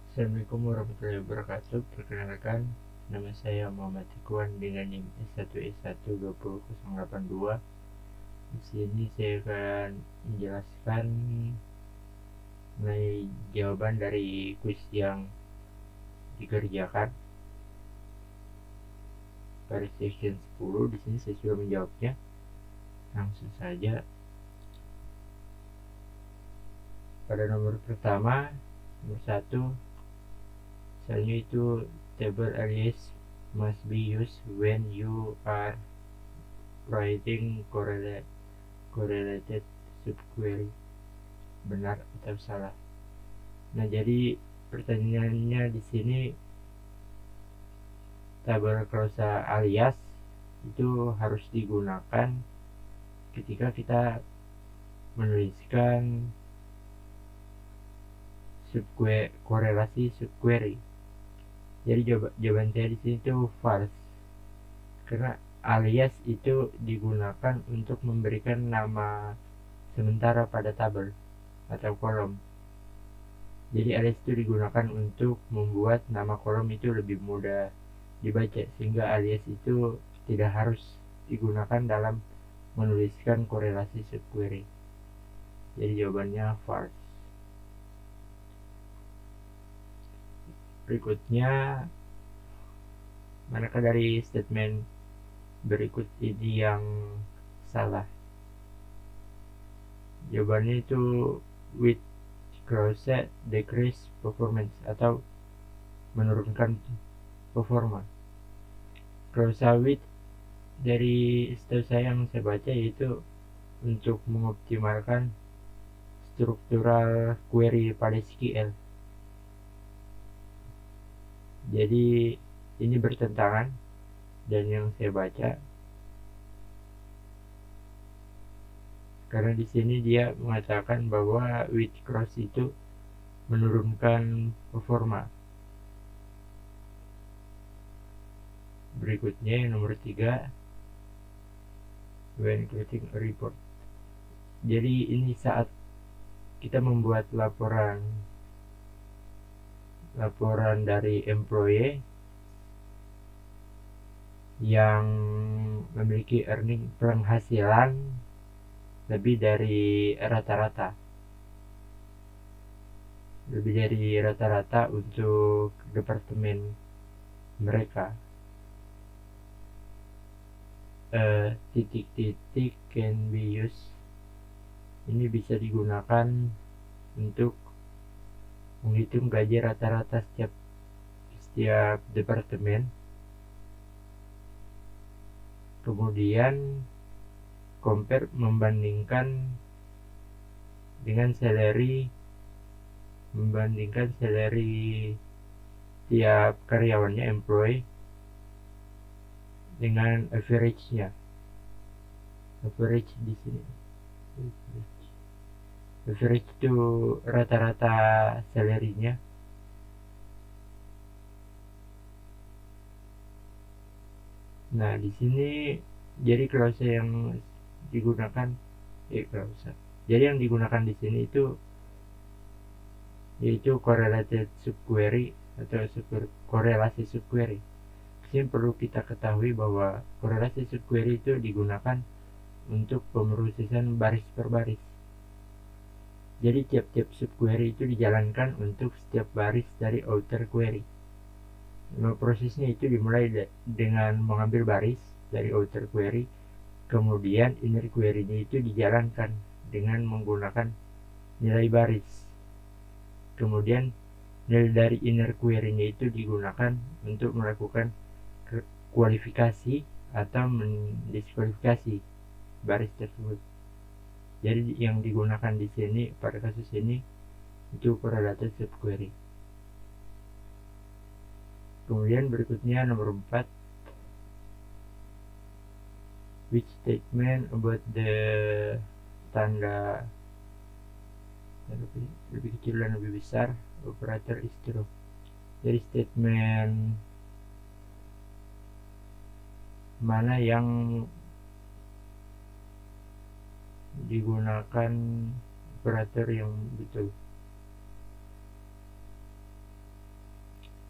Assalamualaikum warahmatullahi wabarakatuh. Perkenalkan, nama saya Muhammad Ikhwan dengan NIM S1S12082. Di sini saya akan menjelaskan mengenai jawaban dari kuis yang dikerjakan pada section 10. Di sini saya sudah menjawabnya. Langsung saja. Pada nomor pertama, nomor 1, misalnya itu table alias must be used when you are writing correlated subquery. Benar atau salah? Nah, jadi pertanyaannya di sini tabel klausa alias itu harus digunakan ketika kita menuliskan korelasi subquery. Jadi jawaban saya di sini itu false, karena alias itu digunakan untuk memberikan nama sementara pada tabel atau kolom. Jadi alias itu digunakan untuk membuat nama kolom itu lebih mudah dibaca, sehingga alias itu tidak harus digunakan dalam menuliskan korelasi subquery. Jadi jawabannya false. Berikutnya, manakah dari statement berikut ini yang salah? Jawabannya itu with Krause decrease performance atau menurunkan performa. Krause with dari setahu saya yang saya baca yaitu untuk mengoptimalkan struktural query pada SQL. Jadi ini bertentangan dan yang saya baca, karena di sini dia mengatakan bahwa with cross itu menurunkan performa. Berikutnya yang nomor 3, when creating a report. Jadi ini saat kita membuat laporan dari employee yang memiliki penghasilan lebih dari rata-rata untuk departemen mereka. Titik-titik can be used. Ini bisa digunakan untuk menghitung gaji rata-rata setiap departemen. Kemudian compare, membandingkan salary tiap karyawannya, employee, dengan average-nya. Average di sini. Average itu rata-rata salary-nya. Nah, di sini jadi klausa yang digunakan Jadi yang digunakan di sini itu yaitu correlated subquery atau korelasi subquery. Di sini perlu kita ketahui bahwa korelasi subquery itu digunakan untuk pemrosesan baris per baris. Jadi tiap-tiap subquery itu dijalankan untuk setiap baris dari outer query. Nah, prosesnya itu dimulai dengan mengambil baris dari outer query, kemudian inner query-nya itu dijalankan dengan menggunakan nilai baris. Kemudian nilai dari inner query-nya itu digunakan untuk melakukan kualifikasi atau mendiskualifikasi baris tersebut. Jadi yang digunakan di sini pada kasus ini itu correlated subquery. Kemudian berikutnya nomor 4, which statement about the tanda lebih kecil dan lebih besar operator is true. Jadi statement mana yang digunakan operator yang betul?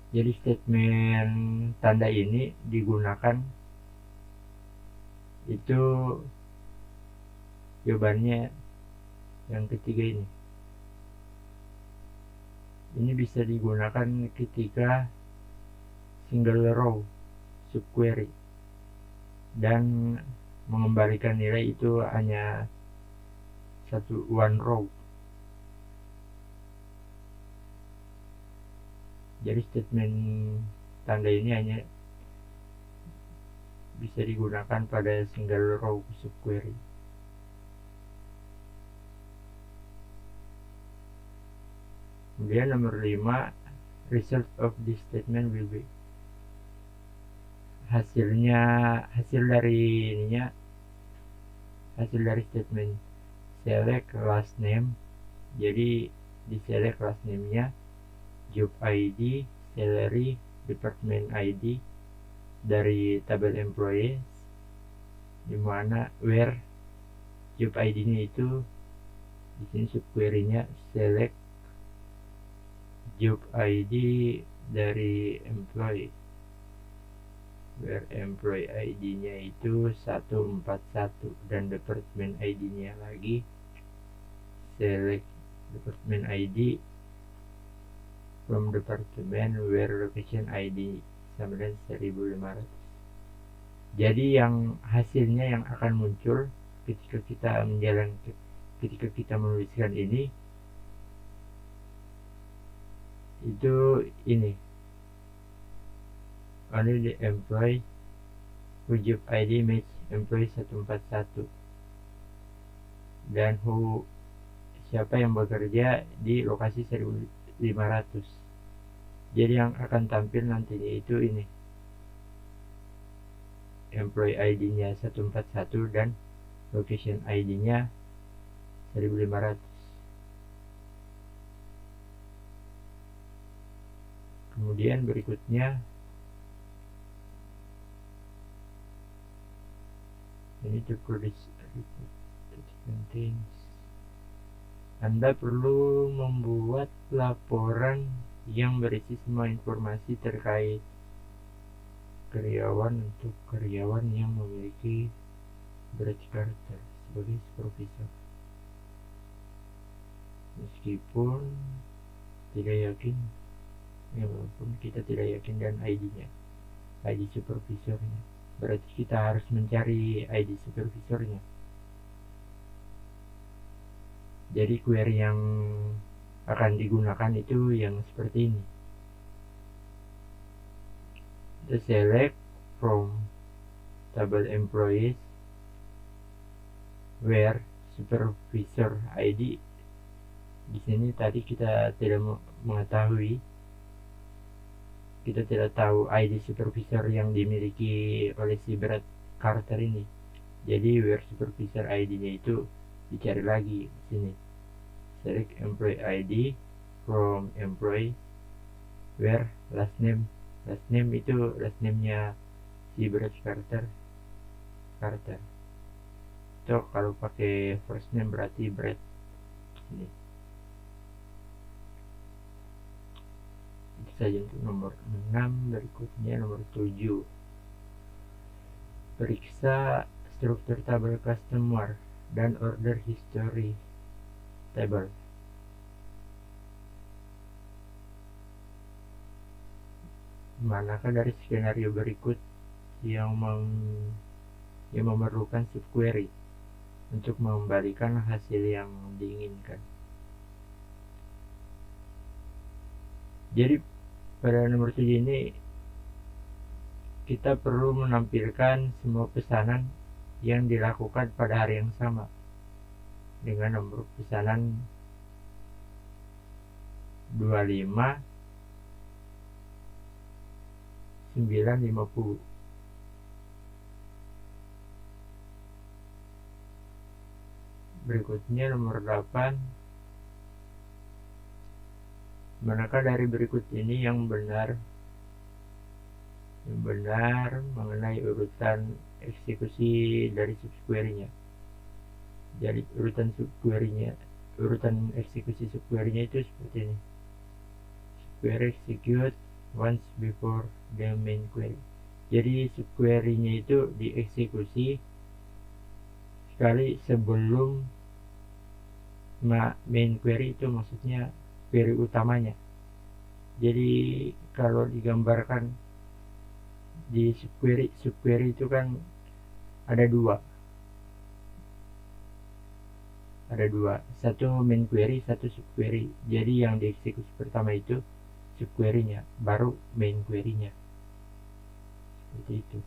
Jadi statement tanda ini digunakan itu jawabannya yang ketiga ini. Ini bisa digunakan ketika single row subquery dan mengembalikan nilai itu hanya one row. Jadi statement tanda ini hanya bisa digunakan pada single row subquery. Kemudian nomor 5, result of this statement will be. Hasil dari statement select last name. Jadi di select last name-nya job ID, salary, department ID dari tabel employees, dimana where job ID-nya itu di sini subquery-nya select job ID dari employee, where employee ID-nya itu 141 dan department ID-nya lagi select department ID from department where location ID sama dengan 1500. Jadi yang hasilnya yang akan muncul ketika kita menuliskan ini itu ini, only the employee who job ID match employee 141 dan siapa yang bekerja di lokasi 1500. Jadi yang akan tampil nantinya itu ini, employee ID-nya 141 dan location ID-nya 1500. Kemudian berikutnya ini to produce report that contains. Anda perlu membuat laporan yang berisi semua informasi terkait karyawan untuk karyawan yang memiliki Brett Carter sebagai supervisor. Meskipun tidak yakin, walaupun kita tidak yakin dan ID supervisornya, berarti kita harus mencari ID supervisornya. Jadi query yang akan digunakan itu yang seperti ini. The select from table employees where supervisor ID. Di sini tadi kita tidak mengetahui, kita tidak tahu ID supervisor yang dimiliki oleh si Brett Carter ini. Jadi where supervisor ID-nya itu dicari lagi di sini. Select employee ID from employee where last name itu last name-nya si Brett Carter. Itu kalau pakai first name berarti Brett. Ini. Itu saja untuk nomor 6. Berikutnya nomor 7. Periksa struktur tabel customer dan order history table. Manakah dari skenario berikut yang memerlukan subquery untuk mengembalikan hasil yang diinginkan? Jadi pada nomor 7 ini kita perlu menampilkan semua pesanan yang dilakukan pada hari yang sama dengan nomor pesanan 25 950. Berikutnya nomor 8. Manakah dari berikut ini yang benar mengenai urutan eksekusi dari subquery-nya? Jadi urutan eksekusi subquery-nya itu seperti ini. Subquery execute once before the main query. Jadi subquery-nya itu dieksekusi sekali sebelum main query, itu maksudnya query utamanya. Jadi kalau digambarkan di subquery itu kan ada dua, satu main query, satu subquery. Jadi yang dieksekusi pertama itu subquery-nya, baru main query-nya, seperti itu.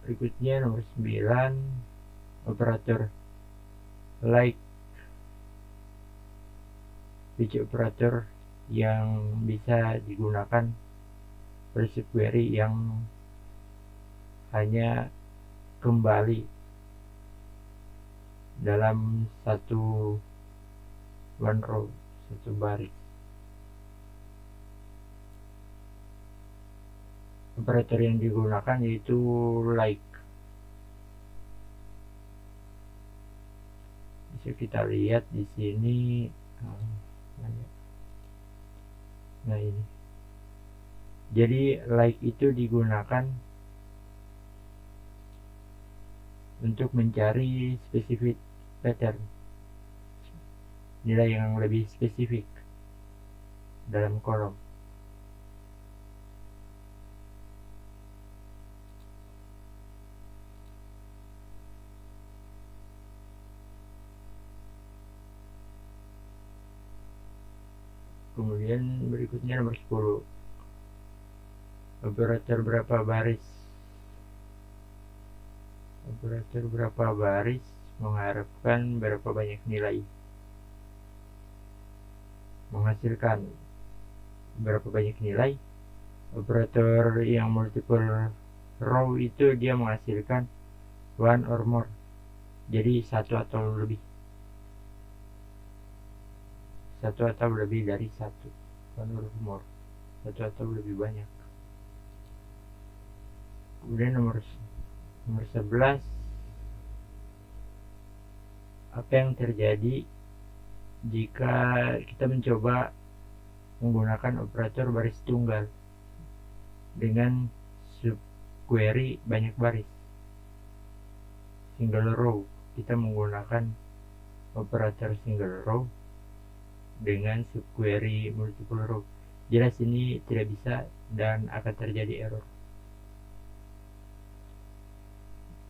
Berikutnya nomor 9, operator like, which operator yang bisa digunakan per subquery yang hanya kembali dalam satu one row, satu baris. Operator yang digunakan yaitu like. Bisa kita lihat di sini. Nah ini. Jadi like itu digunakan untuk mencari spesifik pattern, nilai yang lebih spesifik dalam kolom. Kemudian berikutnya nomor 10, operator berapa baris. Operator berapa baris mengharapkan berapa banyak nilai, menghasilkan berapa banyak nilai. Operator yang multiple row itu dia menghasilkan one or more, jadi satu atau lebih dari satu, one or more, satu atau lebih banyak. Kemudian nomor 11, apa yang terjadi jika kita mencoba menggunakan operator baris tunggal dengan subquery banyak baris, single row. Kita menggunakan operator single row dengan subquery multiple row. Jelas ini tidak bisa dan akan terjadi error.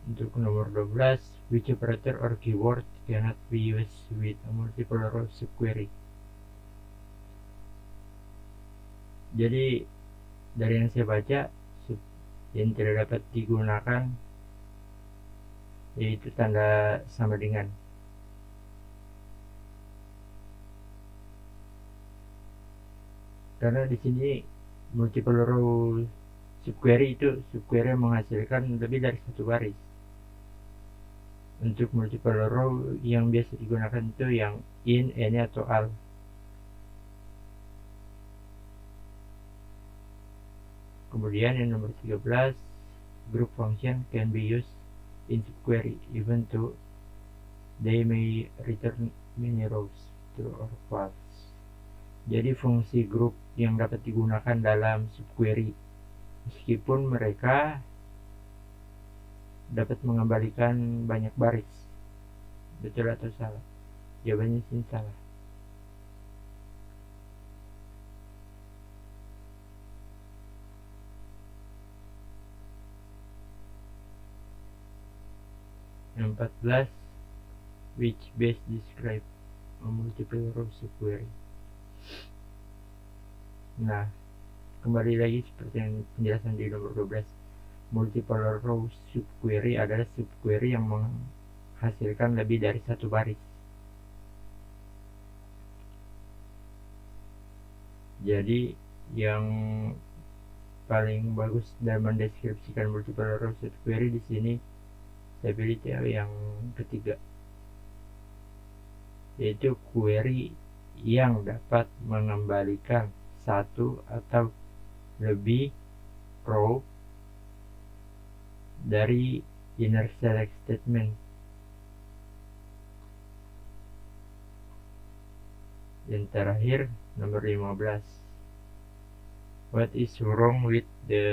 Untuk nomor 12, which operator or keyword cannot be used with a multiple row subquery. Jadi dari yang saya baca, yang tidak dapat digunakan yaitu tanda sama dengan. Karena di sini multiple row subquery itu subquery menghasilkan lebih dari satu baris. Untuk multiple row yang biasa digunakan itu yang in, any, atau all. Kemudian yang nomor 13, group function can be used in subquery even though they may return many rows, true or false. Jadi fungsi group yang dapat digunakan dalam subquery meskipun mereka dapat mengembalikan banyak baris. Betul atau salah? Jawabannya sih salah. Yang 14, which best describe a multiple row subquery. Nah, kembali lagi seperti yang penjelasan di nomor 12, multiple row subquery adalah subquery yang menghasilkan lebih dari satu baris. Jadi yang paling bagus dalam mendeskripsikan multiple row subquery di sini saya pilih yang ketiga, yaitu query yang dapat mengembalikan satu atau lebih row dari inner select statement. Yang terakhir nomor 15, What is wrong with the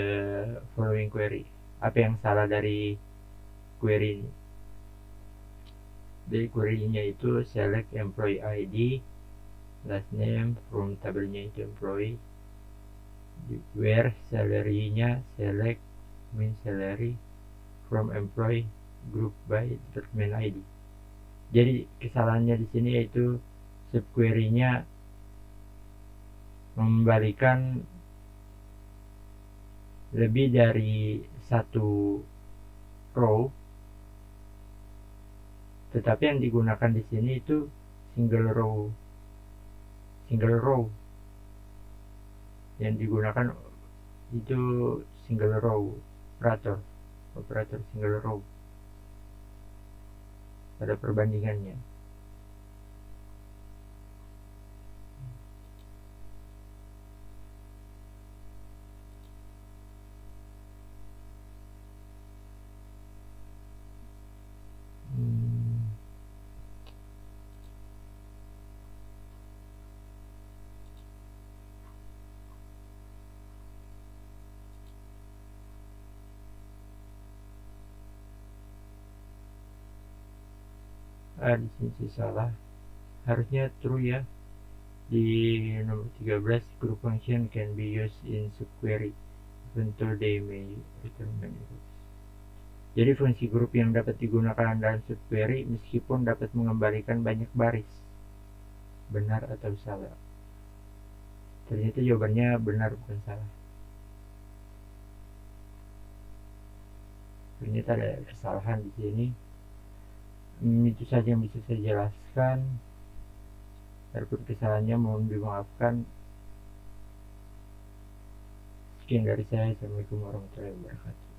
following query? Apa yang salah dari query ini? Dari query-nya itu select employee ID, last name, from tabelnya itu employee, where salary-nya select min salary, from employee, group by department ID. Jadi kesalahannya di sini yaitu subquery-nya mengembalikan lebih dari satu row, tetapi yang digunakan di sini itu single row. Yang digunakan itu single row operator single row pada perbandingannya. Di sini salah, harusnya true ya. Di nomor 13, group function can be used in subquery even though they may return many rows. Jadi fungsi grup yang dapat digunakan dalam subquery meskipun dapat mengembalikan banyak baris. Benar atau salah? Ternyata jawabannya benar, bukan salah. Ternyata ada kesalahan di sini. Itu saja yang bisa saya jelaskan. Adapun kesalahannya mohon dimaafkan. Sekian dari saya. Assalamualaikum warahmatullahi wabarakatuh.